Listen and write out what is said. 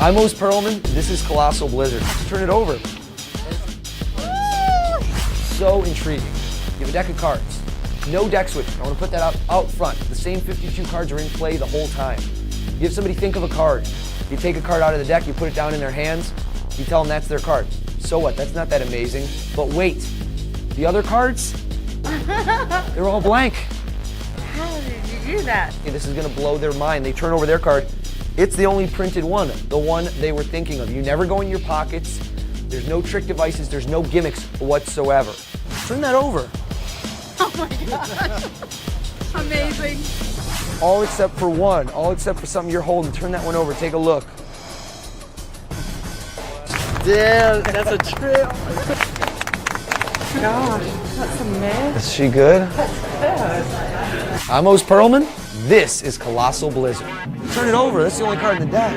I'm Oz Perlman. This is Colossal Blizzard. Turn it over. So intriguing. You have a deck of cards. No deck switching. I want to put that out front. The same 52 cards are in play the whole time. You have somebody think of a card. You take a card out of the deck, you put it down in their hands, you tell them that's their card. So what? That's not that amazing. But wait, the other cards? They're all blank. How did you do that? Okay, this is going to blow their mind. They turn over their card. It's the only printed one, the one they were thinking of. You never go in your pockets. There's no trick devices. There's no gimmicks whatsoever. Turn that over. Oh my gosh. Amazing. All except for one. All except for something you're holding. Turn that one over. Take a look. Damn, that's a trip. Gosh, that's a mess. Is she good? That's good. I'm Oz Perlman. This is Colossal Blizzard. Turn it over. That's the only card in the deck.